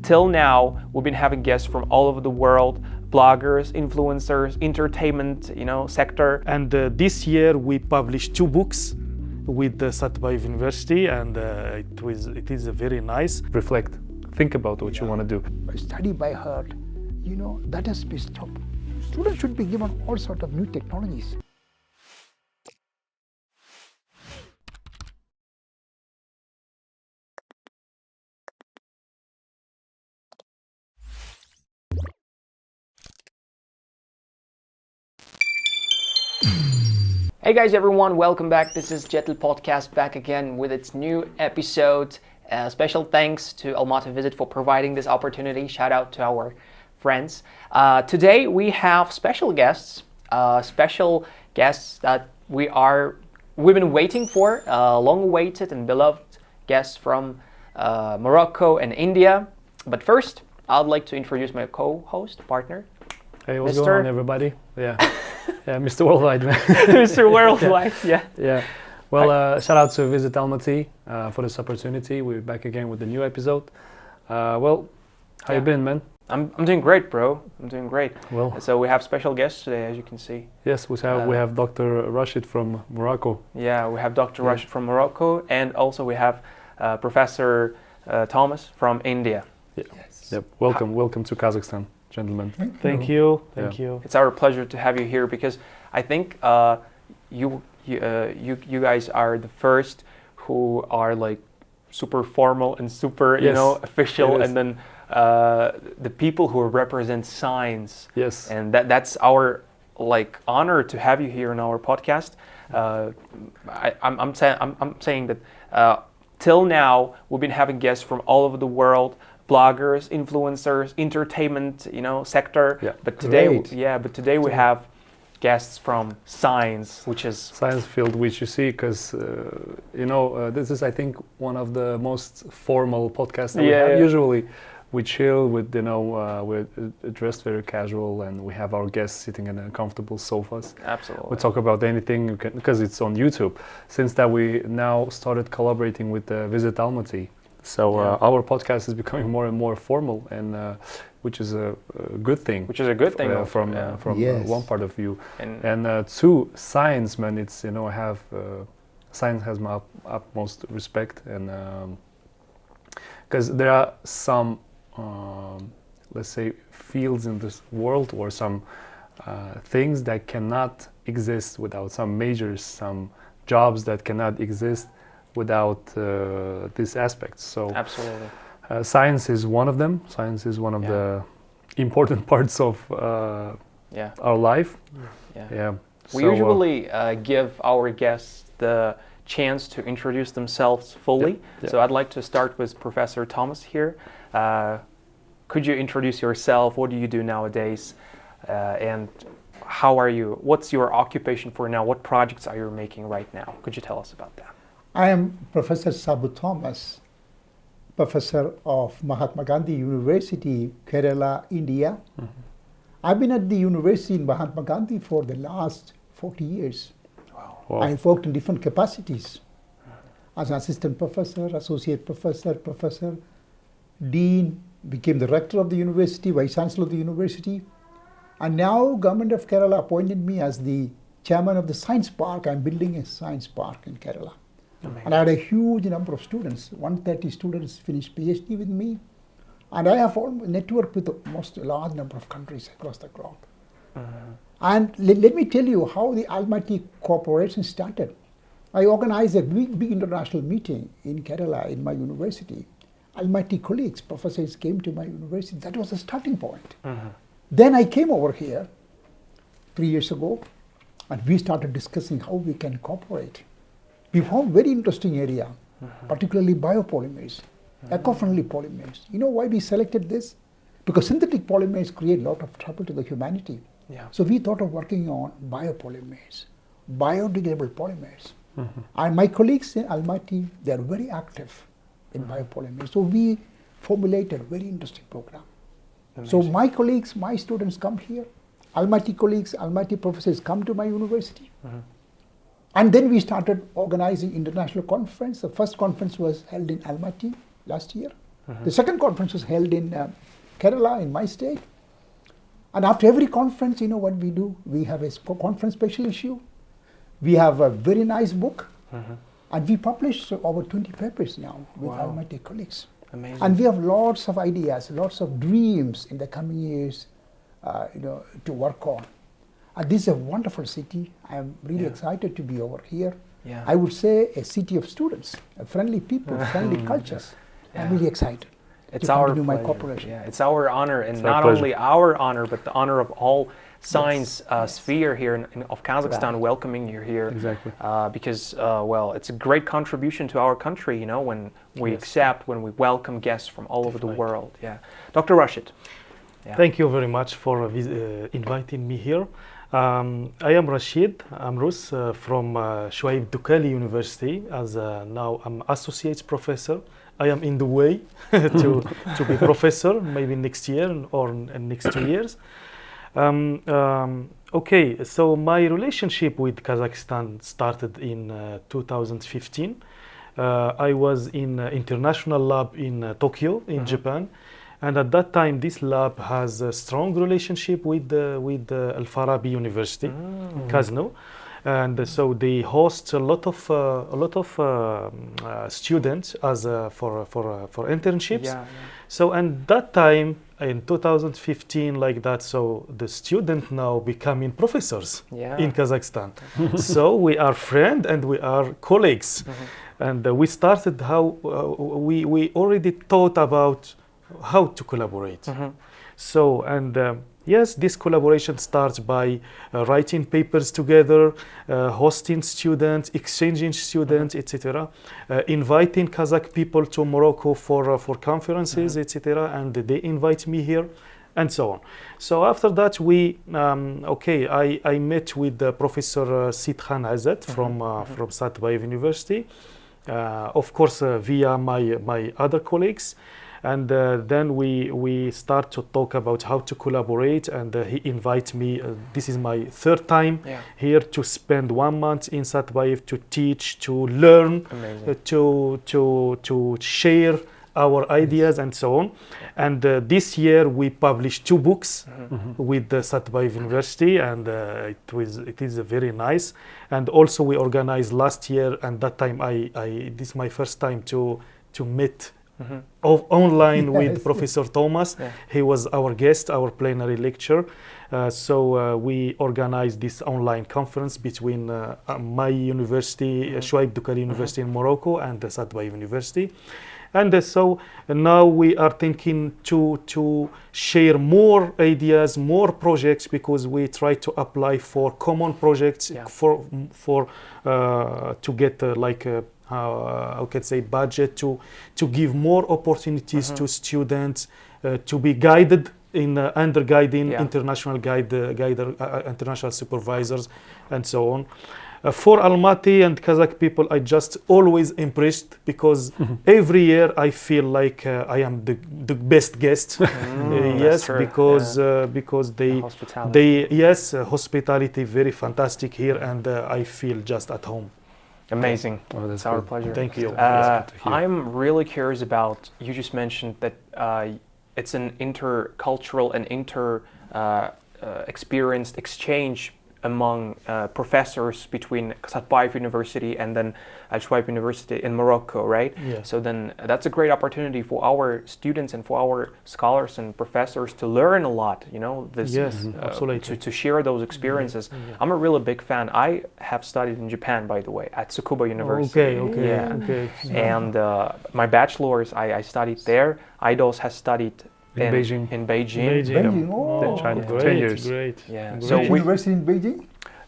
till now, we've been having guests from all over the world, bloggers, influencers, entertainment, sector. And this year we published 2 books with the Sabu University, and it is a very nice. Reflect, think about what you want to do. Study by heart, that has to be stopped. Students should be given all sorts of new technologies. Hey guys, everyone, welcome back. This is Jetil podcast back again with its new episode. Special thanks to Almaty Visit for providing this opportunity. Shout out to our friends. Today we have special guests that we've been waiting for, long-awaited and beloved guests from Morocco and India. But first, I'd like to introduce my co-host, partner. Hey, what's going on, everybody? Yeah, Mr. Worldwide, man. Mr. Worldwide, yeah. Yeah. Well, shout out to Visit Almaty for this opportunity. We're back again with a new episode. How you been, man? I'm doing great, bro. I'm doing great. Well, so we have special guests today, as you can see. Yes, we have Dr. Rashid from Morocco. Yeah, we have Dr. Rashid from Morocco, and also we have Professor Thomas from India. Yeah. Yes. Yep. Welcome to Kazakhstan, gentlemen. Thank you. It's our pleasure to have you here because I think you guys are the first who are like super formal and super official, and then the people who represent science. Yes. And that's our honor to have you here on our podcast. I'm saying that till now we've been having guests from all over the world, bloggers, influencers, entertainment, sector. Yeah. But today we have guests from science, which is science field, which you see, because this is, I think, one of the most formal podcasts that we have. Usually, we chill with, we're dressed very casual, and we have our guests sitting in comfortable sofas. Absolutely. We talk about anything because it's on YouTube. Since that, we now started collaborating with Visit Almaty. So our podcast is becoming more and more formal, and which is a good thing. From one part of view. And two, science, man. It's science has my utmost respect, and because there are some let's say fields in this world, or some things that cannot exist without some majors, some jobs that cannot exist without these aspects. So absolutely, science is one of them. Science is one of the important parts of our life. We usually give our guests the chance to introduce themselves fully. So I'd like to start with Professor Thomas here. Could you introduce yourself? What do you do nowadays? And how are you? What's your occupation for now? What projects are you making right now? Could you tell us about that? I am Professor Sabu Thomas, Professor of Mahatma Gandhi University, Kerala, India. Mm-hmm. I've been at the university in Mahatma Gandhi for the last 40 years. Wow. I've worked in different capacities as an assistant professor, associate professor, professor, dean, became the rector of the university, vice chancellor of the university. And now government of Kerala appointed me as the chairman of the science park. I'm building a science park in Kerala. Amazing. And I had a huge number of students. 130 students finished PhD with me. And I have networked with a large number of countries across the globe. And let me tell you how the Almaty Corporation started. I organized a big international meeting in Kerala, in my university. Almaty colleagues, professors came to my university. That was the starting point. Then I came over here 3 years ago, and we started discussing how we can cooperate. We found very interesting area, particularly biopolymers, eco-friendly polymers. You know why we selected this? Because synthetic polymers create a lot of trouble to the humanity. So we thought of working on biopolymers, biodegradable polymers. And my colleagues in Almaty, they are very active in biopolymers. So we formulated a very interesting program. Amazing. So my colleagues, my students come here. Almaty colleagues, Almaty professors come to my university. And then we started organizing international conference. The first conference was held in Almaty last year. The second conference was held in Kerala, in my state. And after every conference, you know what we do? We have a conference special issue. We have a very nice book. And we publish over 20 papers now with Almaty colleagues. Amazing. And we have lots of ideas, lots of dreams in the coming years, to work on. And this is a wonderful city. I am really excited to be over here. Yeah. I would say a city of students, a friendly people, friendly cultures. I'm really excited It's to our continue my pleasure. cooperation. Yeah, it's our honor, and It's not our pleasure. only our honor, but the honor of all science sphere here of Kazakhstan welcoming you here. Exactly. Because, well, it's a great contribution to our country, you know, when we accept, when we welcome guests from all over the world. Yeah. Dr. Rashid. Yeah. Thank you very much for inviting me here. I am Rashid Amrus from Shuaib Dukhali University. As now I'm associate professor. I am in the way to be professor, maybe next year or next 2 years. Okay, so my relationship with Kazakhstan started in 2015. I was in international lab in Tokyo, in Japan. And at that time, this lab has a strong relationship with Al-Farabi University, Kazno, and so they host a lot of students as for internships. Yeah, yeah. So and that time in 2015, like that, so the student now becoming professors in Kazakhstan. So we are friends and we are colleagues, and we started how we already thought about how to collaborate. So, and yes, this collaboration starts by writing papers together, hosting students, exchanging students, etc., inviting Kazakh people to Morocco for conferences, etc., and they invite me here, and so on. So after that, we I met with Professor Sid Khan Azat from Satbayev University, of course via my other colleagues. And then we start to talk about how to collaborate, and he invites me. This is my third time here to spend 1 month in Satbayev to teach, to learn, to share our ideas and so on. And this year we published 2 books with the Satbayev University, and it is very nice. And also we organized last year, and that time this is my first time to meet online with Professor Thomas. He was our guest, our plenary lecture. So we organized this online conference between my university, Shuaib Dukhali University in Morocco, and the Satbayev University. And so now we are thinking to share more ideas, more projects, because we try to apply for common projects to get how can I say budget to give more opportunities to students to be guided in under guiding international international supervisors and so on. For Almaty and Kazakh people, I just always impressed, because every year I feel like I am the best guest. Yes, because hospitality very fantastic here, and I feel just at home. Amazing. Oh, that's our pleasure. Thank you. I'm really curious about, you just mentioned that it's an intercultural and experienced exchange among professors between Satbayev University and then Al-Shuaib University in Morocco, right? Yeah. So then that's a great opportunity for our students and for our scholars and professors to learn a lot, you know, to share those experiences. I'm a really big fan. I have studied in Japan, by the way, at Tsukuba University. Okay. And my bachelor's, I studied there. Idos has studied in Beijing. China. Great, 10 years. Great. Yeah. So university in Beijing?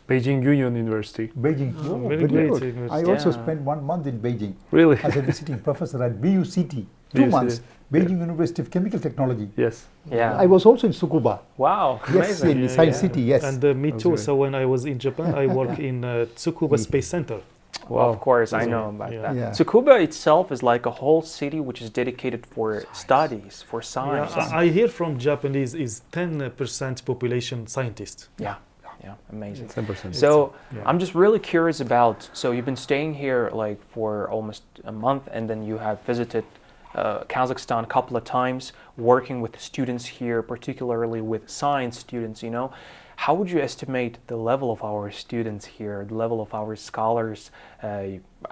Beijing Union University. Beijing. Very good. I also spent 1 month in Beijing. Really? As a visiting professor at BUCT. 2 months. Beijing University of Chemical Technology. Yes. Yeah. I was also in Tsukuba. Wow. Yes, in Science City. Yes. And me too. So when I was in Japan, I worked in Tsukuba Space Center. Well, of course, I know about that. Yeah. Tsukuba itself is like a whole city which is dedicated for studies, for science. Yeah, I hear from Japanese is 10% population scientists. Yeah, amazing. 10%. So I'm just really curious about, so you've been staying here like for almost a month, and then you have visited Kazakhstan a couple of times, working with students here, particularly with science students, you know. How would you estimate the level of our students here, the level of our scholars?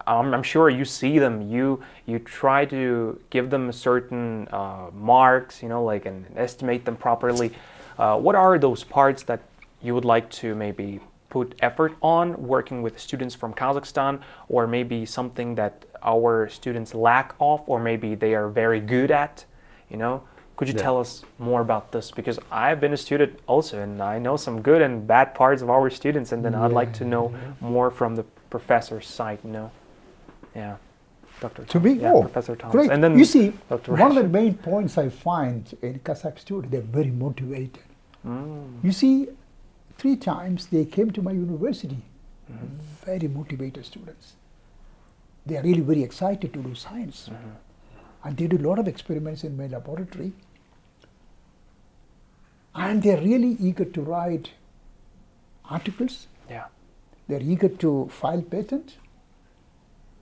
I'm sure you see them, you try to give them certain marks, you know, like, and estimate them properly. What are those parts that you would like to maybe put effort on working with students from Kazakhstan, or maybe something that our students lack of, or maybe they are very good at, you know? Could you tell us more about this? Because I've been a student also, and I know some good and bad parts of our students, and then I'd like to know more from the professor's side, you know? Yeah. Dr. To me, Professor Thomas. Great. And then you see, Dr. one of the main points I find in Kazakh students, they're very motivated. You see, 3 times they came to my university, very motivated students. They are really very excited to do science. And they do a lot of experiments in my laboratory. And they're really eager to write articles. Yeah. They're eager to file patents.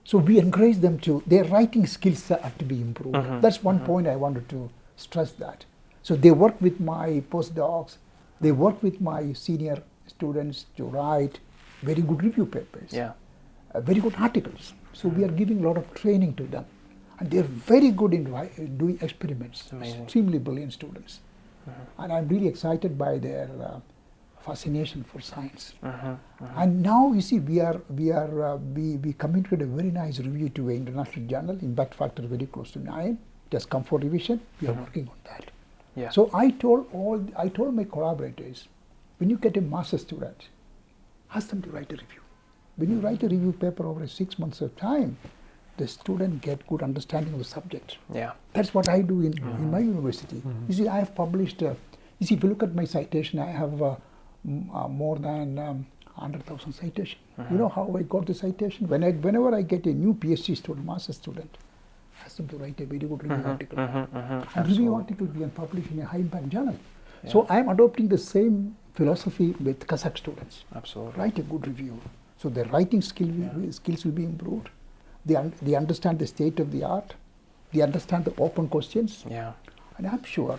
So we encourage them to, their writing skills have to be improved. That's one point I wanted to stress that. So they work with my postdocs, they work with my senior students to write very good review papers, very good articles. So we are giving a lot of training to them. And they're very good in doing experiments, extremely brilliant students. And I'm really excited by their fascination for science. And now you see, we committed a very nice review to an international journal, impact factor very close to 9. It has come for revision. We are working on that. Yeah. So I told my collaborators, when you get a master's student, ask them to write a review. When you write a review paper over 6 months of time, the student get good understanding of the subject. Yeah. That's what I do in my university. You see, I have published, you see, if you look at my citation, I have more than 100,000 citation. You know how I got the citation? Whenever I get a new PhD student, master's student, I ask them to write a very good review article. And review article we can publish in a high impact journal. So I'm adopting the same philosophy with Kazakh students. Absolutely. Write a good review. So their writing skills will be improved. They understand the state of the art. They understand the open questions. Yeah. And I'm sure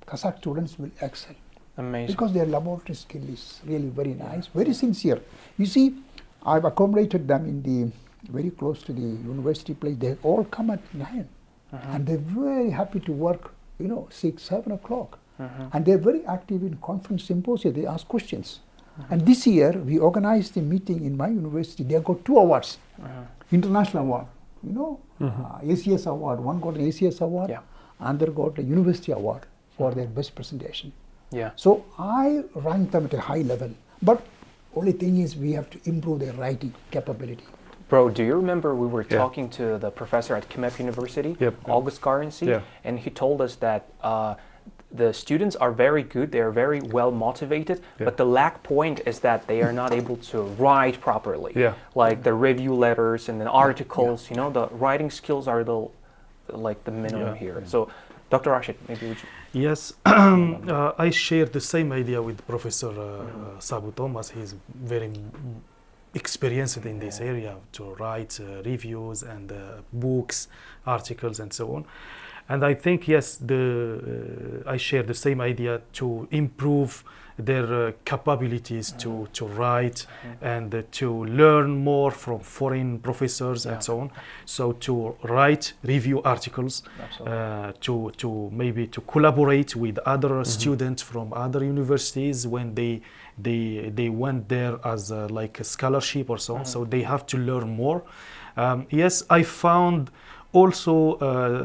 Kazakh students will excel. Amazing. Because their laboratory skill is really very nice, very sincere. You see, I've accommodated them in the very close to the university place. They all come at 9. And they're very happy to work, 6, 7 o'clock. And they're very active in conference symposia. They ask questions. And this year, we organized a meeting in my university. They got 2 awards. International award, ACS award. One got an ACS award, and other got a university award for their best presentation. Yeah. So I rank them at a high level, but only thing is we have to improve their writing capability. Bro, do you remember we were talking to the professor at Kimep University, August Currency, and he told us that the students are very good, they are very well motivated, but the lack point is that they are not able to write properly. Like the review letters and the articles, the writing skills are the minimum here. So, Dr. Rashid, maybe would you? Yes, I share the same idea with Professor Sabu Thomas. He's very experienced in this area to write reviews and books, articles, and so on. And I think, yes, I share the same idea to improve their capabilities to write and to learn more from foreign professors and so on. So to write review articles, to maybe to collaborate with other students from other universities when they went there as like a scholarship or so on. So they have to learn more. Yes, I found also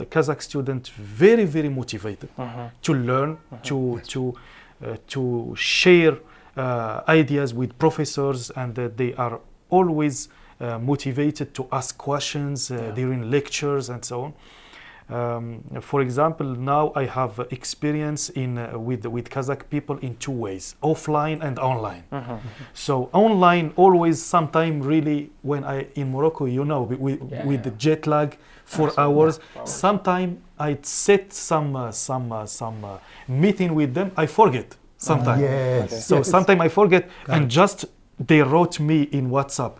Kazakh students very, very motivated to learn, to share ideas with professors, and they are always motivated to ask questions during lectures and so on. For example, now I have experience with Kazakh people in 2 ways, offline and online. So online always sometime really when in Morocco, with the jet lag, 4 hours. Sometime I set some meeting with them. I forget sometimes. So sometimes I forget, and just they wrote me in WhatsApp,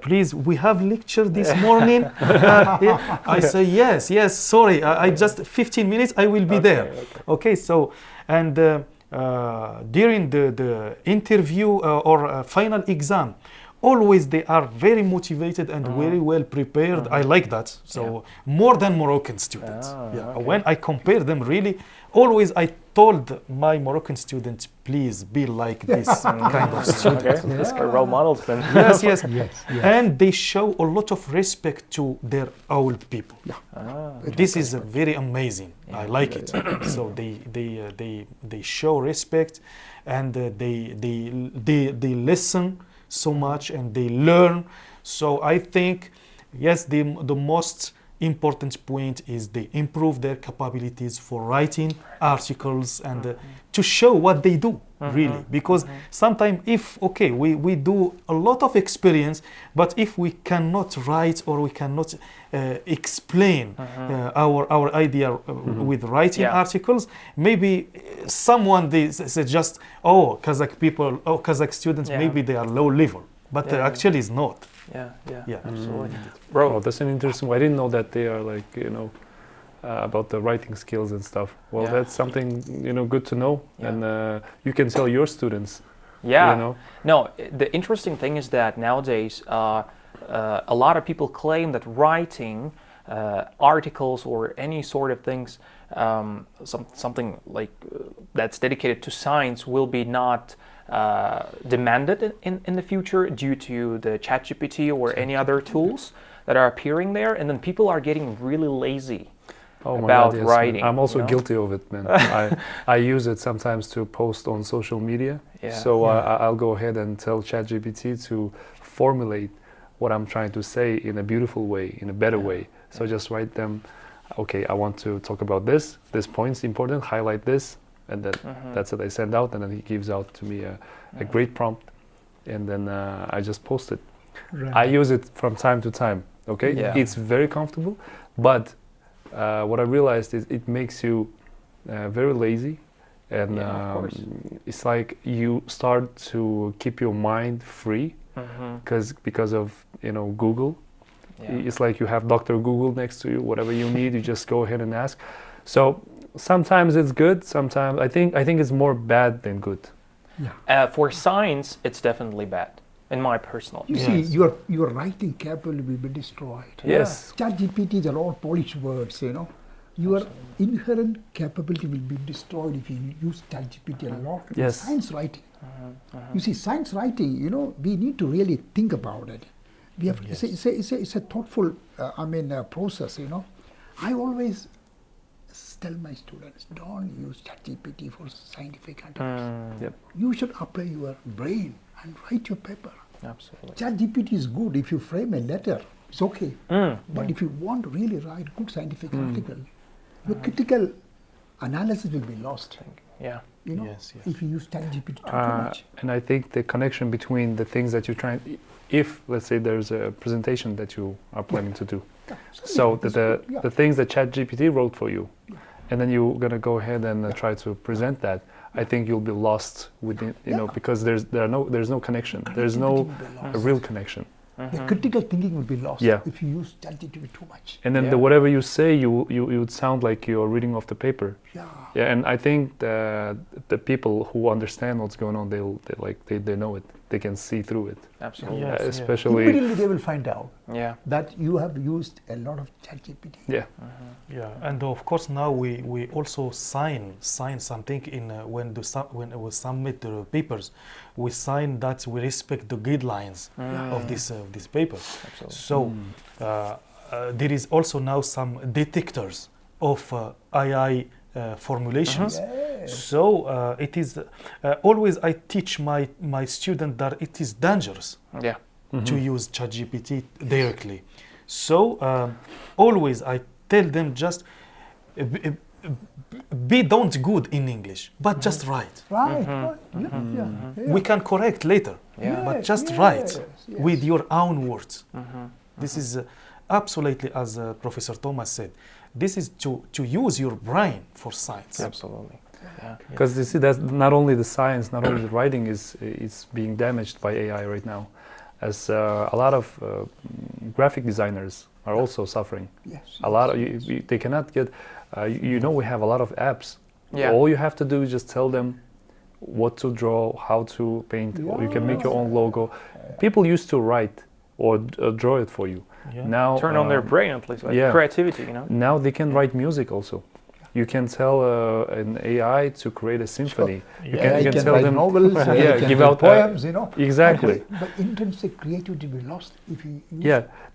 please, we have lecture this morning. I say, yes, sorry, I just 15 minutes, I will be there. Okay, so, and during the interview or final exam, always they are very motivated and very well prepared. I like that. So more than Moroccan students. When I compare them, really, always I told my Moroccan students, please be like this kind of student. That's good role models then. Yes. And they show a lot of respect to their old people. This is very amazing. I like it. So they show respect, and they listen so much, and they learn. So I think, yes, the most important point is they improve their capabilities for writing articles and to show what they do, really. Because sometimes we do a lot of experience, but if we cannot write or we cannot explain our idea with writing articles, maybe someone they say just, Kazakh people, Kazakh students, maybe they are low level, but actually it's not. Yeah, absolutely. Bro, that's an interesting one. I didn't know that they are like, about the writing skills and stuff. Well, that's something, good to know. And you can tell your students. No, the interesting thing is that nowadays a lot of people claim that writing articles or any sort of things, something like that's dedicated to science will be not demanded in the future due to the Chatgpt or any other tools that are appearing there, and then people are getting really lazy about writing. I'm also guilty of it, man. I use it sometimes to post on social media. I'll go ahead and tell Chatgpt to formulate what I'm trying to say in a beautiful way, in a better way. So just write them, okay, I want to talk about this point's important, highlight this, and then that's it. I send out, and then he gives out to me a great prompt, and then I just post it. I use it from time to time. Okay, it's very comfortable, but what I realized is it makes you very lazy, and it's like you start to keep your mind free because of Google. It's like you have Dr. Google next to you. Whatever you need, you just go ahead and ask. So sometimes it's good. Sometimes I think it's more bad than good. For science, it's definitely bad. In my personal You see, your writing capability will be destroyed. Yes. ChatGPT are all polished words, Your inherent capability will be destroyed if you use ChatGPT a lot. Yes. Science writing. You see, science writing, we need to really think about it. We have it's a thoughtful, process, I always tell my students, don't use ChatGPT for scientific articles. You should apply your brain and write your paper. Absolutely. ChatGPT is good if you frame a letter. It's okay. But if you want to really write good scientific article, your critical analysis will be lost. If you use ChatGPT too much. And I think the connection between the things that you're trying, if let's say there's a presentation that you are planning to do, so the things that ChatGPT wrote for you, and then you're gonna go ahead and try to present that, I think you'll be lost within, because there's no connection. There's no real connection. The critical thinking will be lost if you use ChatGPT too much. And then whatever you say, you would sound like you're reading off the paper. And I think the people who understand what's going on, they know it. They can see through it. Absolutely. Especially immediately they will find out that you have used a lot of ChatGPT. And of course now we also sign something in when we submit the papers. We sign that we respect the guidelines of this paper. Absolutely. So there is also now some detectors of AI formulations. So it is always I teach my student that it is dangerous to use ChatGPT directly. So always I tell them just be don't good in English, but just write. We can correct later, but just write with your own words. This is absolutely, as Professor Thomas said, this is to use your brain for science. Absolutely. Because you see, that's not only the science, not only the writing is being damaged by AI right now. as a lot of graphic designers are also suffering. Yes. A lot of they cannot get. We have a lot of apps. Yeah. All you have to do is just tell them what to draw, how to paint. Or you can make your own logo. People used to write or draw it for you. Yeah. Now Turn on their brain, at least, like creativity. Now they can write music also. You can tell an AI to create a symphony. Sure. You can can tell write them novels. give out poems. Exactly. But intrinsic creativity will be lost if you.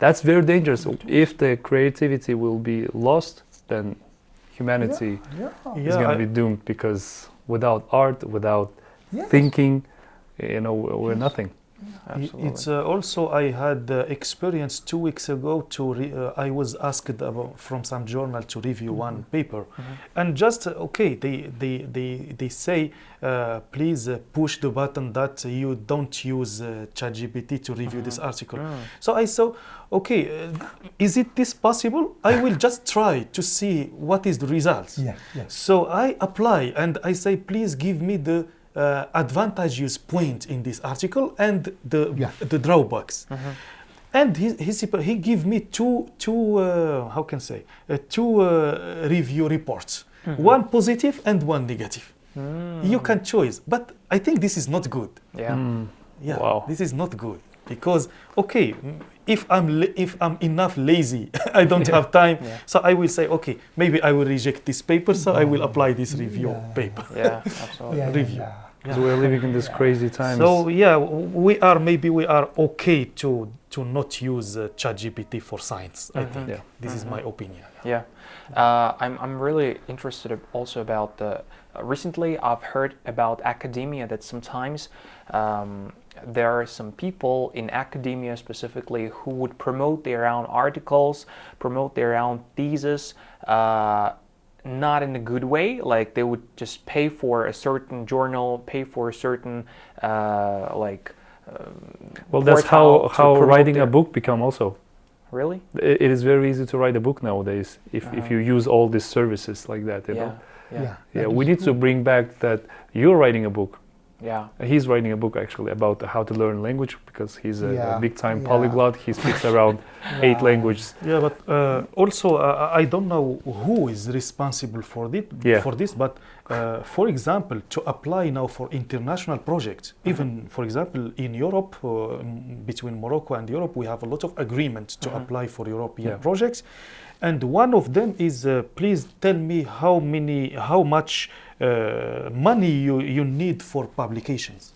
That's very dangerous. If the creativity will be lost, then humanity is going to be doomed, because without art, without thinking, we're nothing. Absolutely. It's also, I had experience 2 weeks ago I was asked from some journal to review one paper, and just they say please push the button that you don't use Chatgpt to review this article. So I saw, is it this possible? I will just try to see what is the results. So I apply and I say, please give me the advantageous point in this article and the drawbacks. And he gave me two review reports, one positive and one negative. You can choose, but I think this is not good. Wow. This is not good, because if I'm enough lazy, I don't have time, so I will say, maybe I will reject this paper, so I will apply this review paper. Absolutely. Review. Because we're living in this crazy times. So we are okay to not use Chatgpt for science. I think this is my opinion. I'm really interested also about the. Recently, I've heard about academia that sometimes there are some people in academia specifically who would promote their own articles, promote their own thesis. Not in a good way, like they would just pay for a certain journal, pay for a certain well, that's how writing a book become also. Really? It is very easy to write a book nowadays if you use all these services like that. We need to bring back that you're writing a book. He's writing a book actually about how to learn language, because he's a big-time polyglot. He speaks around 8 languages. But also I don't know who is responsible for this, but for example, to apply now for international projects, even for example in Europe, between Morocco and Europe, we have a lot of agreement to apply for European projects, and one of them is please tell me how much money you need for publications.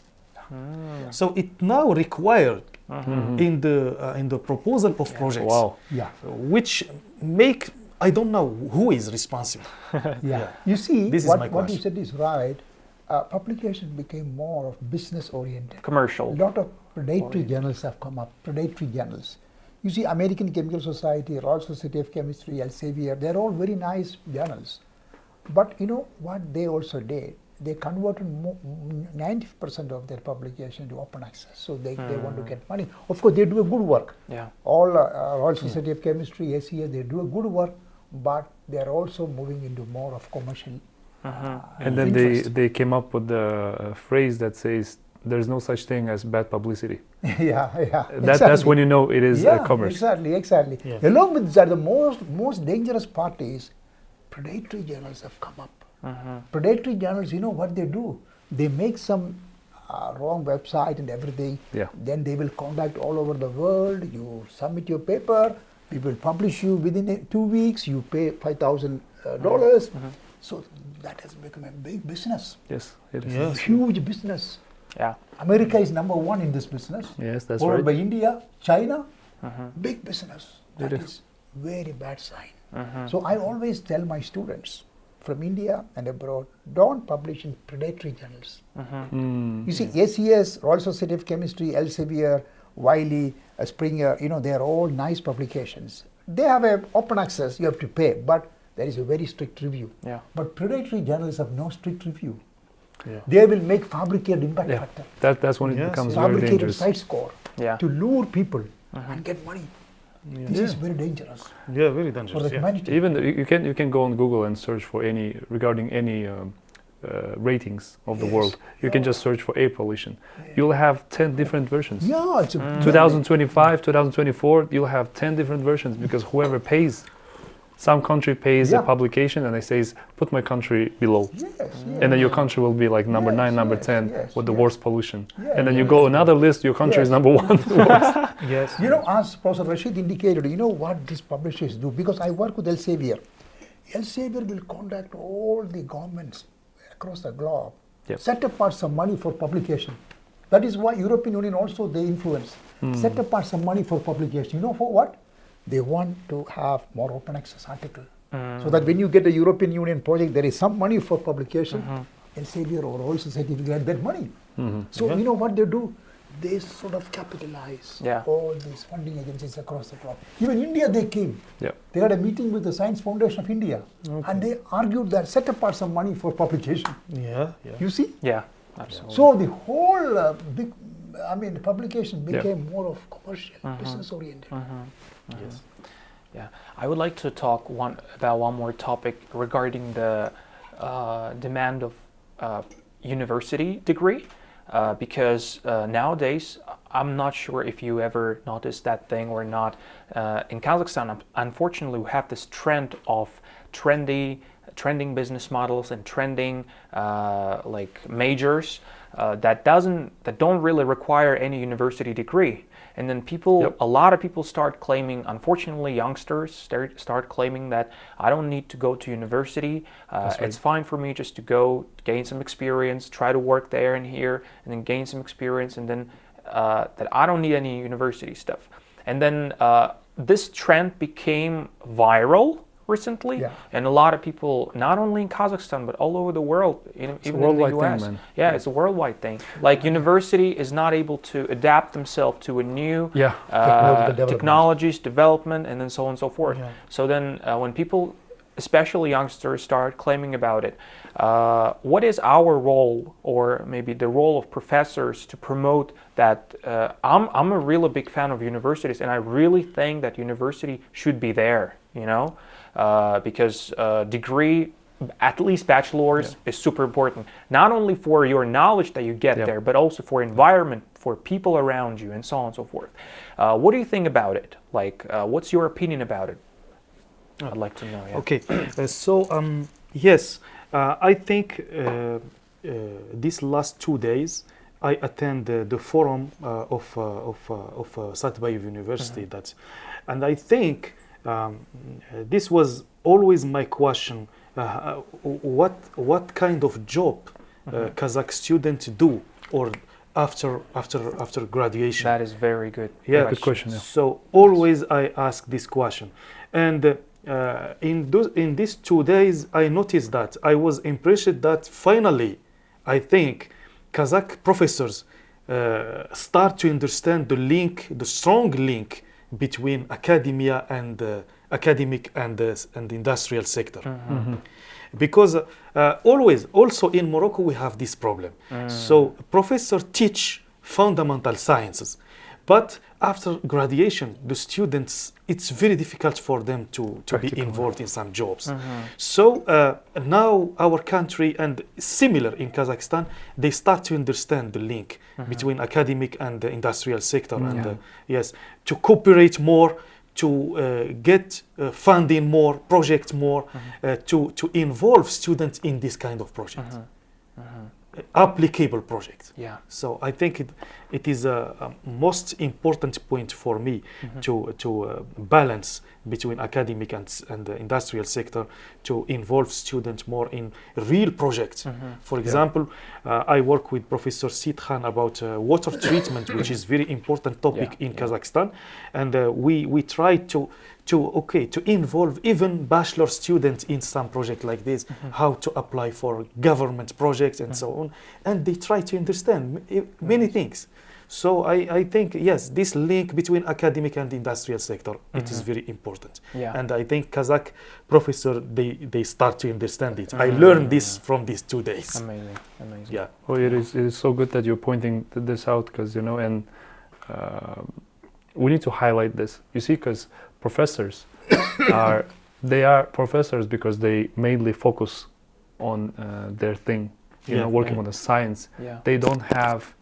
So it now required in the proposal of projects. Which make, I don't know who is responsible. You see, what you said is right. Publication became more of business oriented. Commercial. A lot of predatory journals have come up. Predatory journals. You see, American Chemical Society, Royal Society of Chemistry, Elsevier, they're all very nice journals. But you know what they also did? They converted 90% of their publication to open access. So they want to get money. Of course, they do a good work. All Royal Society of Chemistry, ACS, they do a good work, but they're also moving into more of commercial. And then they came up with the phrase that says, there's no such thing as bad publicity. That's when you know it is commerce. Exactly. Along with that, the most dangerous part is predatory journals have come up. Predatory journals, you know what they do? They make some wrong website and everything. Then they will contact all over the world. You submit your paper, we will publish you within 2 weeks. You pay $5,000. So that has become a big business. Yes, it is. Huge business. America is #1 in this business. Yes, that's followed right. by India, China, big business. That is very bad sign. So I always tell my students from India and abroad, don't publish in predatory journals. You see, ACS, Royal Society of Chemistry, Elsevier, Wiley, Springer, they are all nice publications. They have an open access, you have to pay, but there is a very strict review. But predatory journals have no strict review. They will make fabricated impact factor. That's when it becomes very dangerous. Fabricated site score to lure people and get money. This is very dangerous. Very dangerous. For the humanity. Even you can go on Google and search for regarding any ratings of the world. You can just search for air pollution. You'll have 10 different versions. Yeah, it's 2025, 2024, you'll have 10 different versions because whoever pays, some country pays a publication and it says, put my country below. And then your country will be like number 9, number 10 with the worst pollution. And then you go another list, your country is number 1. Yes. You know, as Professor Rashid indicated, you know what these publishers do? Because I work with Elsevier. Elsevier will contact all the governments across the globe, set apart some money for publication. That is why European Union also they influence. Set apart some money for publication. You know for what? They want to have more open access article. So that when you get a European Union project, there is some money for publication. Elsevier or Royal Society will get that money. So you know what they do? They sort of capitalize all these funding agencies across the globe. Even India, they came. They had a meeting with the Science Foundation of India, and they argued that set apart some money for publication. You see? Yeah, absolutely. So the whole big, the publication became more of commercial, business oriented. Yes. Yeah, I would like to talk about one more topic regarding the demand of university degree. Because nowadays, I'm not sure if you ever noticed that thing or not. In Kazakhstan, unfortunately, we have this trend of trending business models and trending like majors that don't really require any university degree. And then a lot of people start claiming, unfortunately, youngsters start claiming that I don't need to go to university. It's fine for me just to go gain some experience, try to work there and here, and then gain some experience, and then that I don't need any university stuff. And then this trend became viral recently, and a lot of people, not only in Kazakhstan but all over the world, even in the US. Thing, it's a worldwide thing. Like university is not able to adapt themselves to a new technologies, development, and then so on and so forth. So then when people, especially youngsters, start claiming about it, what is our role, or maybe the role of professors, to promote that? I'm a really big fan of universities, and I really think that university should be there, because degree, at least bachelor's, is super important, not only for your knowledge that you get there, but also for environment, for people around you, and so on and so forth. What do you think about it? Like, what's your opinion about it? I'd like to know. Okay, yes, I think these last 2 days I attended the forum of Satbayev University. And I think this was always my question: what kind of job Kazakh students do, or after graduation? That is very good. Good question. So always I ask this question, and in these 2 days I noticed that I was impressed that finally I think Kazakh professors start to understand the strong link between academia and academic and industrial sector. Because also in Morocco we have this problem. So professors teach fundamental sciences, but after graduation, the students, it's very difficult for them to be involved in some jobs. So now our country, and similar in Kazakhstan, they start to understand the link between academic and the industrial sector, and to cooperate more, to get funding more, projects more, to involve students in this kind of project. Applicable project. So I think it is a most important point for me to balance between academic and the industrial sector, to involve students more in real projects. For example, I work with Professor Sidkhan about water treatment, which is very important topic in Kazakhstan, and we try to involve even bachelor students in some project like this, how to apply for government projects and so on, and they try to understand many things. So I think, yes, this link between academic and industrial sector, it is very important. And I think Kazakh professor, they start to understand it. I learned this from these 2 days. Amazing. Yeah. Well, it is so good that you're pointing this out, because, and we need to highlight this. You see, because professors are professors because they mainly focus on their thing, working on the science. Yeah. They don't have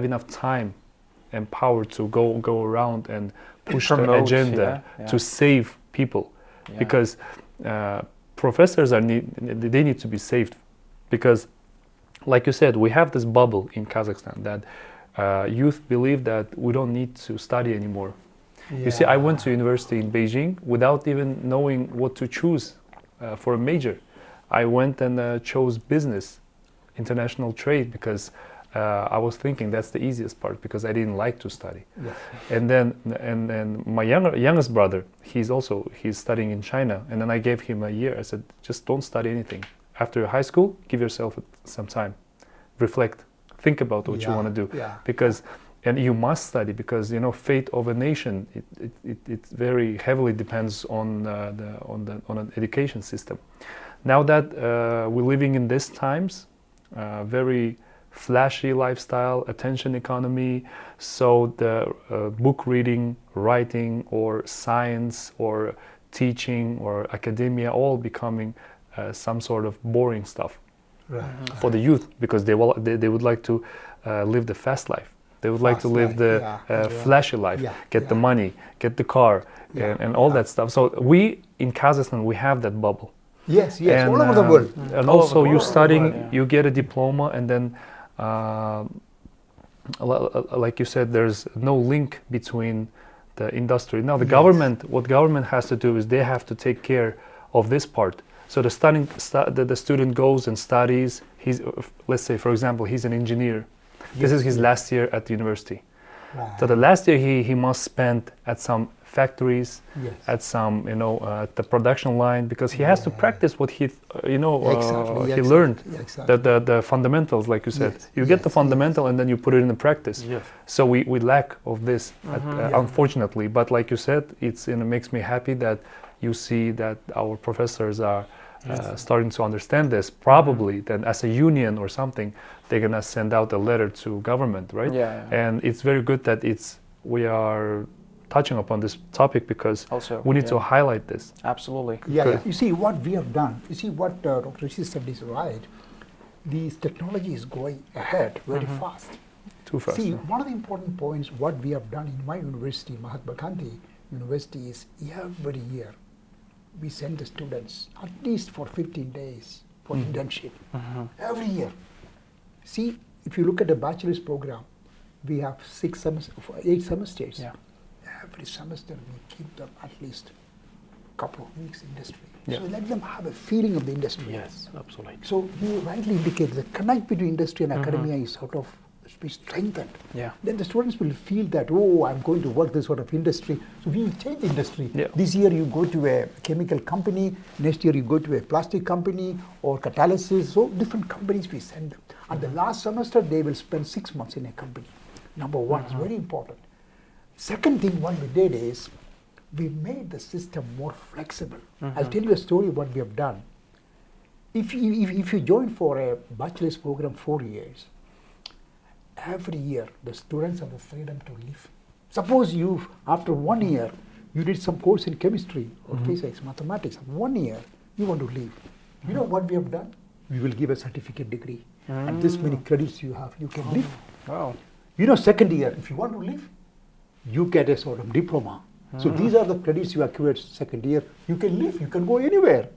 enough time and power to go around and push the agenda to save people, because professors they need to be saved, because, like you said, we have this bubble in Kazakhstan that youth believe that we don't need to study anymore. You see, I went to university in Beijing without even knowing what to choose for a major. I went and chose business, international trade, because I was thinking that's the easiest part, because I didn't like to study. And then my youngest brother, he's studying in China, and then I gave him a year. I said, just don't study anything. After high school, give yourself some time, reflect, think about what you want to do, because. And you must study, because fate of a nation it very heavily depends on an education system. Now that we're living in these times, very flashy lifestyle, attention economy, so the book reading, writing, or science, or teaching, or academia, all becoming some sort of boring stuff for the youth, because they would like to live the fast life. They would like to live the flashy life, get the money, get the car, and all that stuff. So we in Kazakhstan, we have that bubble. Yes, and, all over the world. And also you studying, you get a diploma, and then, like you said, there's no link between the industry. Now the government, what government has to do is they have to take care of this part. So the student goes and studies. Let's say, for example, he's an engineer. This is his last year at the university. So the last year he must spend at some factories, at some at the production line, because he has to practice what he learned, the fundamentals, like you said. You get the fundamental and then you put it into practice. So we lack of this, unfortunately. But like you said, it makes me happy that you see that our professors are starting to understand this. Probably then as a union or something, they're gonna send out a letter to government, right? And it's very good that we are touching upon this topic, because also, we need to highlight this. Absolutely. You see what we have done. You see what Dr. Rashid said is right. These technology is going ahead very fast. Too fast. See, one of the important points what we have done in my university, Mahatma Gandhi University, is every year we send the students at least for 15 days for internship. Every year. See, if you look at the bachelor's program, we have 8 semesters. Every semester we keep them at least a couple of weeks in industry. So let them have a feeling of the industry. Yes, absolutely. So you rightly indicate the connect between industry and academia is sort of be strengthened. Then the students will feel that, I'm going to work this sort of industry. So we change industry. This year you go to a chemical company, next year you go to a plastic company or catalysis. So different companies we send them. And the last semester they will spend 6 months in a company. Number one is very important. Second thing what we did is we made the system more flexible. I'll tell you a story what we have done. If you join for a bachelor's program 4 years, every year the students have the freedom to leave. Suppose you, after 1 year, you did some course in chemistry or physics, mathematics. 1 year, you want to leave. You know what we have done? We will give a certificate degree. And this many credits you have, you can leave. Wow. Second year, if you want to leave, you get a sort of diploma. So these are the credits you accumulate second year. You can leave, you can go anywhere.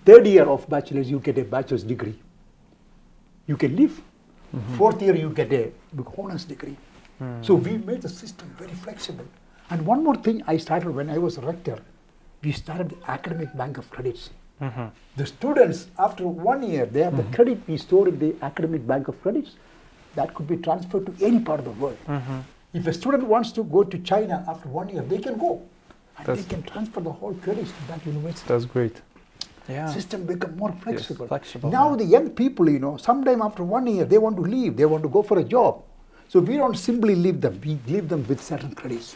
Third year of bachelor's, you get a bachelor's degree. You can leave. Fourth year, you get a honors degree. So we made the system very flexible. And one more thing I started when I was a rector, we started the academic bank of credits. The students, after 1 year, they have the credit we store in the academic bank of credits that could be transferred to any part of the world. If a student wants to go to China after 1 year, they can go. And they can transfer the whole credits to that university. That's great. System become more flexible. Now the young people, sometime after 1 year, they want to leave. They want to go for a job. So we don't simply leave them. We leave them with certain credits.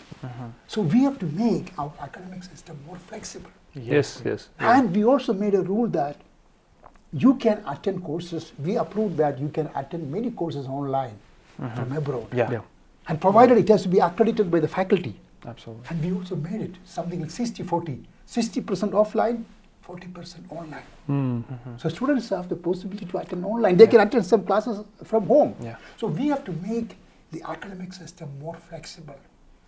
So we have to make our academic system more flexible. Yes. And we also made a rule that you can attend courses. We approved that you can attend many courses online from abroad. And provided it has to be accredited by the faculty. Absolutely. And we also made it something like 60-40. 60% offline, 40% online. So students have the possibility to attend online. They can attend some classes from home. So we have to make the academic system more flexible.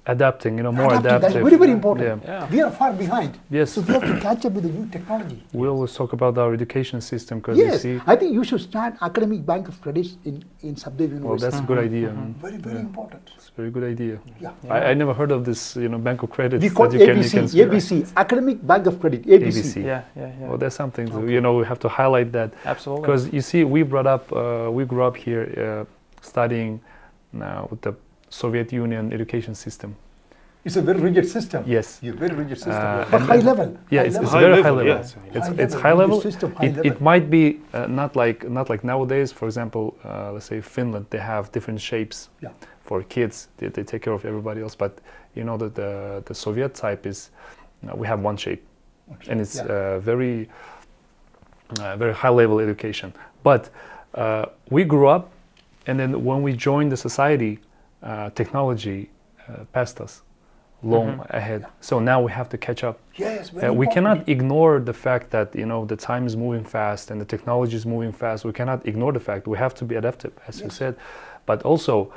Adapting, more adaptive. That's very, very important. We are far behind. Yes. So we have to catch up with the new technology. We always talk about our education system because yes, I think you should start academic bank of credits in Subde University. Well, that's a good idea. Very, very important. It's a very good idea. Yeah. I never heard of this, bank of credits. We call ABC, Academic Bank of Credit, ABC. Yeah. Well, that's something, we have to highlight that. Absolutely. Because you see, we grew up here studying with the Soviet Union education system. It's a very rigid system. Yes. Very rigid system. But high level. Yeah, it's very high level. Yes. It's high level. System, It might be not like nowadays. For example, let's say Finland, they have different shapes for kids. They take care of everybody else. But that the Soviet type is, we have one shape, and it's very high level education. But we grew up, and then when we joined the society, technology passed us long ahead. So now we have to catch up. Yes, we cannot ignore the fact that the time is moving fast and the technology is moving fast. We cannot ignore the fact we have to be adaptive, as you said. But also,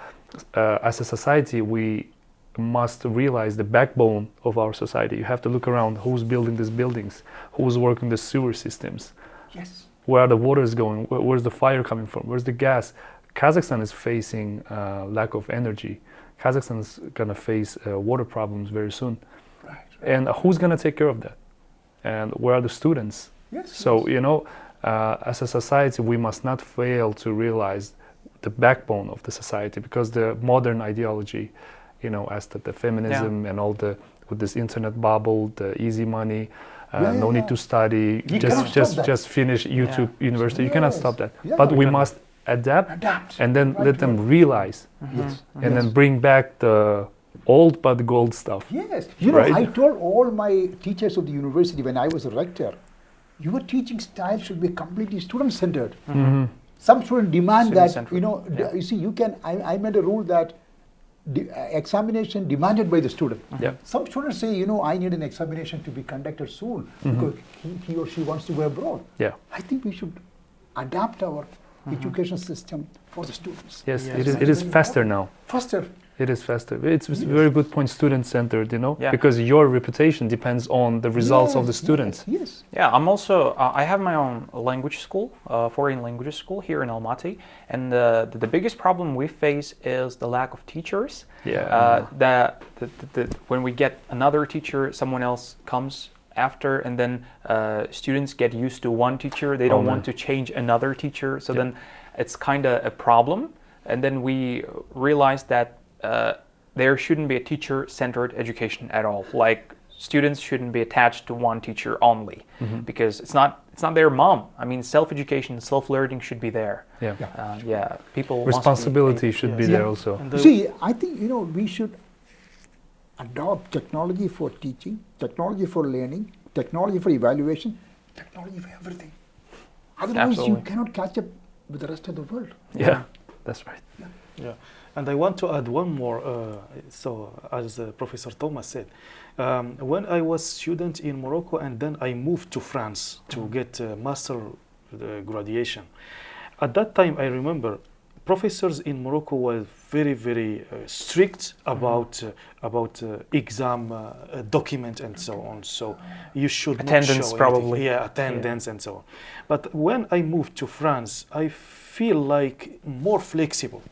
as a society, we must realize the backbone of our society. You have to look around who's building these buildings, who's working the sewer systems. Yes. Where are the waters going? Where's the fire coming from? Where's the gas? Kazakhstan is facing lack of energy. Kazakhstan is going to face water problems very soon. Right. And who's going to take care of that? And where are the students? Yes. So, as a society, we must not fail to realize the backbone of the society, because the modern ideology, as the feminism and all with this internet bubble, the easy money, no need to study, just finish YouTube university. You cannot stop that. But we must adapt and then let them realize and then bring back the old but gold stuff. Yes. Right? I told all my teachers of the university when I was a rector, your teaching style should be completely student-centered. Some students demand that, you see, I made a rule that examination demanded by the student. Some students say, I need an examination to be conducted soon because he or she wants to go abroad. I think we should adapt our education system for the students. Yes, it is faster now. Faster. It is faster. It's a very good point, student-centered, because your reputation depends on the results of the students. Yes. Yeah, I'm also, I have my own language school, foreign language school here in Almaty, and the biggest problem we face is the lack of teachers. When we get another teacher, someone else comes after, and then students get used to one teacher. They don't want to change another teacher, so then it's kind of a problem. And then we realized that there shouldn't be a teacher-centered education at all. Like, students shouldn't be attached to one teacher only, because it's not their mom. I mean, self-education, self-learning should be there. People responsibility should be there also. See, I think we should adopt technology for teaching, technology for learning, technology for evaluation, technology for everything. Otherwise, you cannot catch up with the rest of the world. Yeah, that's right. Yeah, and I want to add one more. So, as Professor Thomas said, when I was student in Morocco and then I moved to France to get master graduation, at that time I remember professors in Morocco were very, very strict about exam document and so on. So you should attendance not show probably. Attendance and so on. But when I moved to France, I feel like more flexible.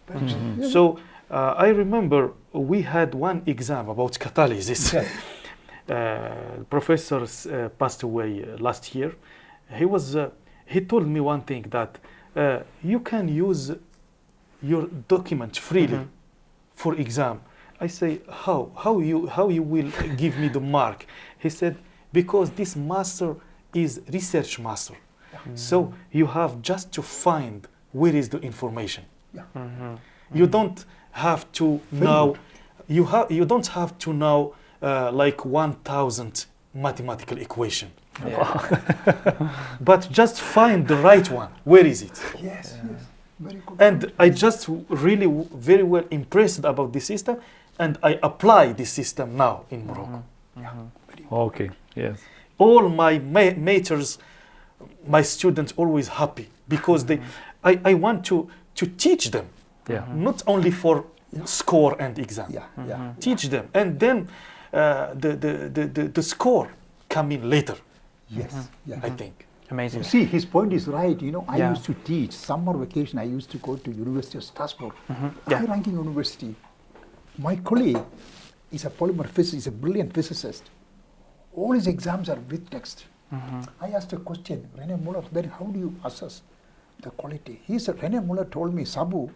So I remember we had one exam about catalysis. Professor passed away last year. He told me one thing, that you can use your document freely for exam. I say, how you will give me the mark? He said, because this master is research master. So you have just to find where is the information. You don't have to know. You don't have to know like 1,000 mathematical equation. But just find the right one. Where is it? Yes. Very good. And I just really very well impressed about this system, and I apply this system now in Morocco. Okay. Yes. all my majors, my students always happy because I want to teach them, not only for score and exam. Teach them, and then the score come in later. Yes, I think. Amazing. See, his point is right. I used to teach summer vacation. I used to go to University of Strasbourg, high-ranking university. My colleague is a polymer physicist. He's a brilliant physicist. All his exams are with text. I asked a question, René Muller, then how do you assess the quality? René Muller told me, Sabu,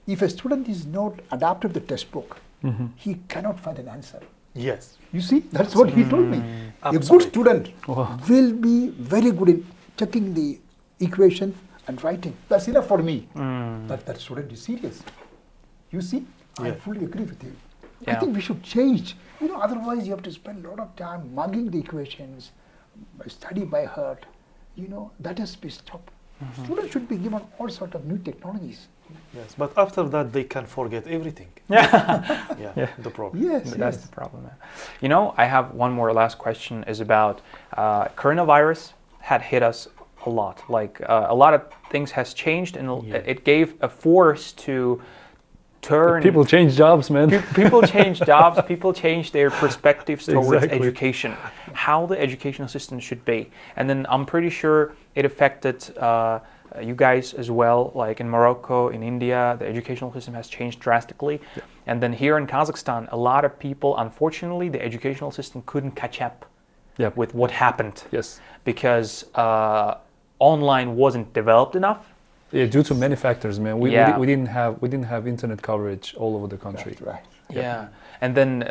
if a student is not adapted to the textbook, he cannot find an answer. Yes. You see, that's what he told me. Absolutely. A good student will be very good in checking the equation and writing. That's enough for me. But that student is serious. You see, I fully agree with you. I think we should change. Otherwise you have to spend a lot of time mugging the equations, study by heart. That has to be stopped. Students should be given all sorts of new technologies. Yes, but after that they can forget everything. The problem. That's the problem. I have one more last question is about coronavirus had hit us a lot. Like a lot of things has changed, and it gave a force to turn. People change jobs, man. People change jobs. People change their perspectives towards education, how the educational system should be. And then I'm pretty sure it affected you guys as well. Like in Morocco, in India, the educational system has changed drastically. And then here in Kazakhstan, a lot of people, unfortunately, the educational system couldn't catch up with what happened. Yes. Because online wasn't developed enough. Yeah, due to many factors, man. We didn't have internet coverage all over the country. That's right. Yeah, and then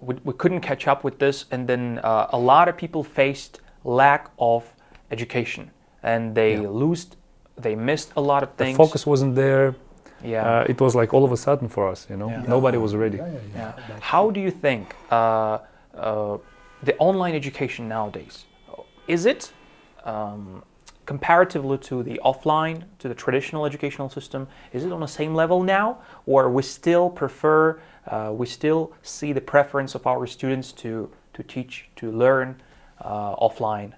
we couldn't catch up with this, and then a lot of people faced lack of education, and they missed a lot of things. The focus wasn't there. Yeah, it was like all of a sudden for us, Nobody was ready. How do you think the online education nowadays, is it comparatively to the offline, to the traditional educational system, is it on the same level now, or we still prefer, we still see the preference of our students to teach, to learn offline?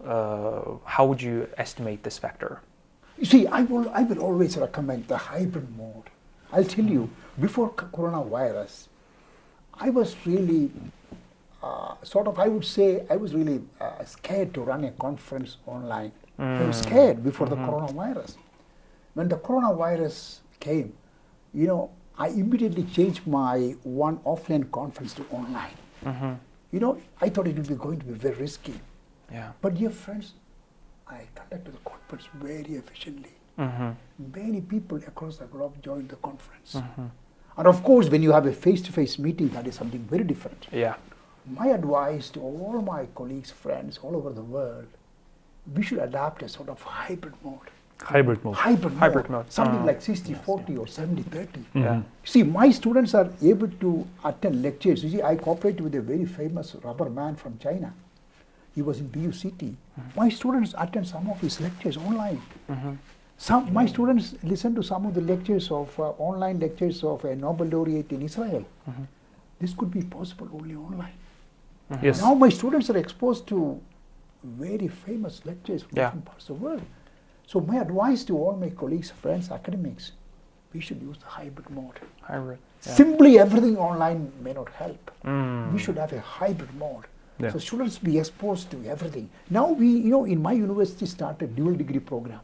How would you estimate this factor? You see, I will always recommend the hybrid mode. I'll tell you, before coronavirus, I was really I would say, I was really scared to run a conference online. I was scared before the coronavirus. When the coronavirus came, I immediately changed my one offline conference to online. I thought it would be going to be very risky. But dear friends, I conducted the conference very efficiently. Many people across the globe joined the conference. And of course, when you have a face-to-face meeting, that is something very different. My advice to all my colleagues, friends all over the world, we should adopt a sort of hybrid mode. Hybrid mode. Something like 60-40 or 70-30. See, my students are able to attend lectures. You see, I cooperate with a very famous rubber man from China. He was in BUCT. My students attend some of his lectures online. My students listen to some of the lectures of online lectures of a Nobel laureate in Israel. This could be possible only online. Now my students are exposed to very famous lectures from different parts of the world. So my advice to all my colleagues, friends, academics, we should use the hybrid mode. Simply everything online may not help. We should have a hybrid mode. So students be exposed to everything. Now we, in my university started dual degree program.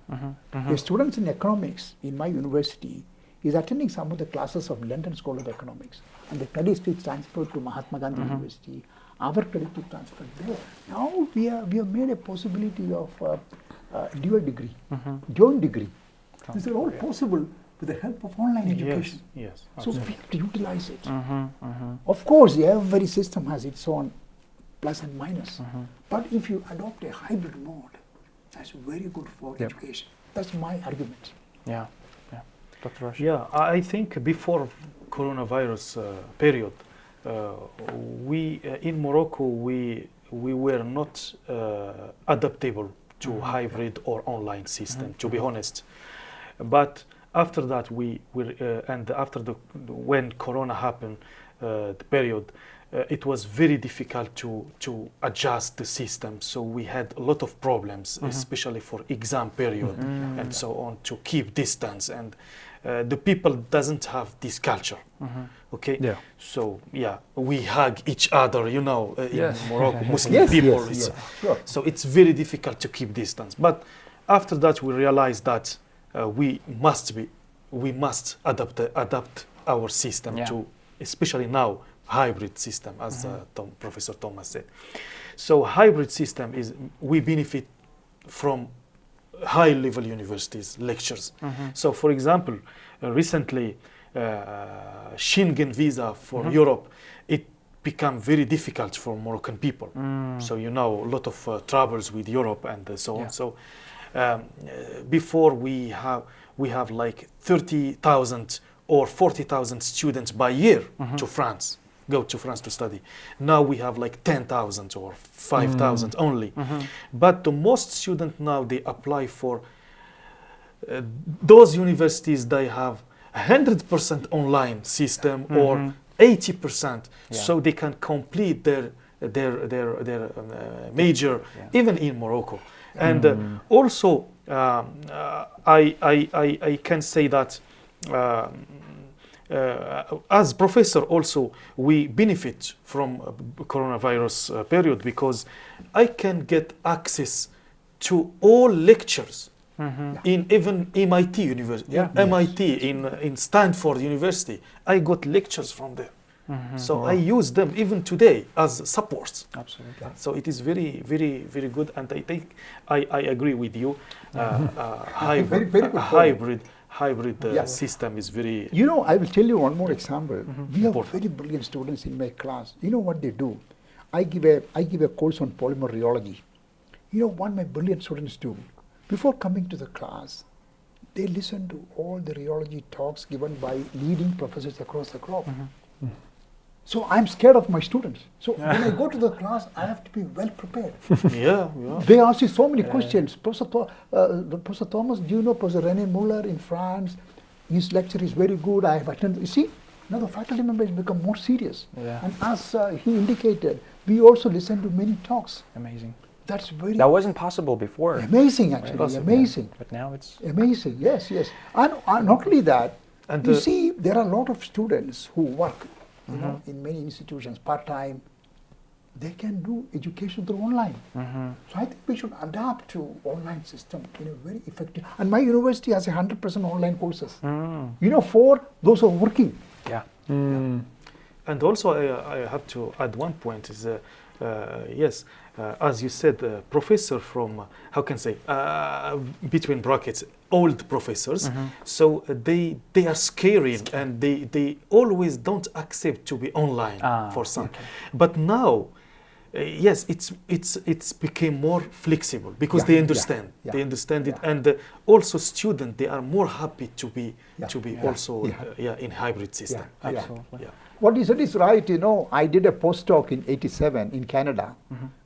The students in economics in my university is attending some of the classes of London School of Economics, and the credits is transferred to Mahatma Gandhi University. Our credit is transferred there. Now we have made a possibility of dual degree, joint degree. These are all possible with the help of online education. So we have to utilize it. Of course, every system has its own plus and minus. But if you adopt a hybrid mode, that's very good for education. That's my argument. Dr. Rashid? I think before coronavirus period, we in Morocco we were not adaptable to hybrid or online system, to be honest. But after that, when Corona happened, the period, it was very difficult to adjust the system. So we had a lot of problems, especially for exam period and so on, to keep distance. And the people doesn't have this culture. Okay. Yeah. So we hug each other, in Morocco, Muslim Yes, people. yes, sure. So it's very difficult to keep distance. But after that, we realized that we must adapt our system to, especially now, hybrid system, as Professor Thomas said. So hybrid system is, we benefit from high-level universities, lectures. So for example, recently, Schengen visa for Europe, it became very difficult for Moroccan people. So a lot of troubles with Europe and so on. So before we have like 30,000 or 40,000 students by year to France, go to France to study. Now we have like 10,000 or 5,000 only. But the most students now, they apply for those universities, they have 100% online system or 80%, so they can complete their major even in Morocco. And also I can say that as professor also we benefit from coronavirus period, because I can get access to all lectures in even MIT University, MIT in Stanford University. I got lectures from there. So I use them even today as supports. Absolutely. So it is very, very, very good, and I think I agree with you. Hybrid system is very. I will tell you one more example. We have very brilliant students in my class. You know what they do? I give a course on polymer rheology. What my brilliant students do? Before coming to the class, they listen to all the rheology talks given by leading professors across the globe. So I'm scared of my students. So when I go to the class, I have to be well prepared. They ask you so many questions. Professor Thomas, do you know Professor René Muller in France? His lecture is very good. I have attended. You see, now the faculty members become more serious. And as he indicated, we also listen to many talks. Amazing. That wasn't possible before. Amazing, actually, amazing. But now it's amazing. Yes. And not only that, and you see, there are a lot of students who work, in many institutions part-time. They can do education through online. So I think we should adapt to online system in a very effective. And my university has 100% online courses. For those who are working. And also I have to add one point is as you said, professor from, between brackets, old professors, so they are scary and they always don't accept to be online for some. But now, it's became more flexible because they understand. They understand it, and also students, they are more happy to be also in hybrid system. Absolutely. What you said is right. I did a postdoc in '87 in Canada.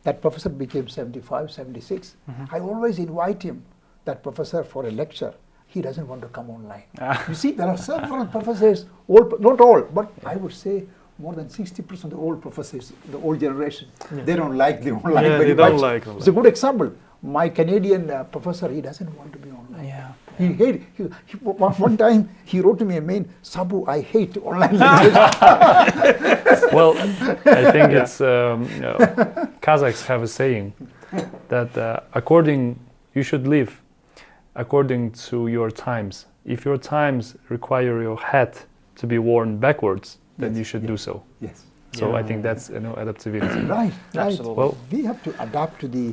That professor became 75, 76. I always invite him, that professor, for a lecture. He doesn't want to come online. You see, there are several professors, not all, but I would say more than 60% of the old professors, the old generation, they don't like the online very much. Don't like online. It's a good example. My Canadian professor, he doesn't want to be online. He hated. One time he wrote to me a mail, Sabu, I hate online lectures. Well, I think it's Kazakhs have a saying that you should live according to your times. If your times require your hat to be worn backwards, then you should do so. So I think that's adaptability. Right. Absolutely. Well, we have to adapt to the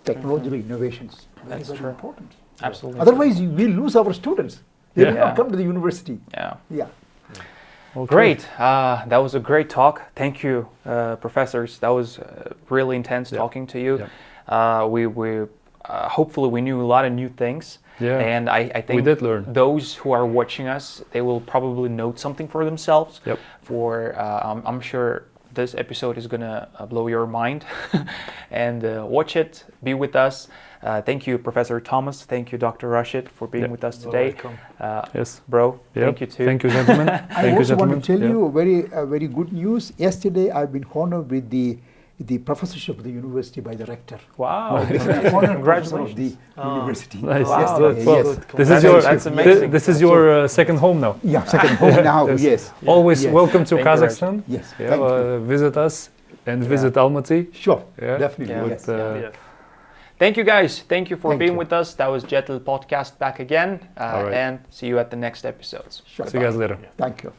technological innovations. That's very important. Absolutely. Otherwise, we lose our students. They will not come to the university. Okay. Great. That was a great talk. Thank you, professors. That was really intense talking to you. We hopefully we knew a lot of new things. And I think we did learn. Those who are watching us, they will probably note something for themselves. I'm sure this episode is going to blow your mind. And watch it, be with us. Thank you, Professor Thomas. Thank you, Dr. Rashid, for being with us today. Yes, bro. Thank you too. Thank you, gentlemen. I also want to tell you very good news. Yesterday, I've been honored with the professorship of the university by the rector. Wow! Congratulations! Of the university. Nice. Wow. That's amazing. This is your second home now. Yeah, second home now. Yes. Always welcome to Kazakhstan. Yes. Visit us and visit Almaty. Sure. Definitely. Thank you, guys. Thank you for being with us. That was Jetil podcast back again. And see you at the next episodes. Sure. See you guys later. Thank you.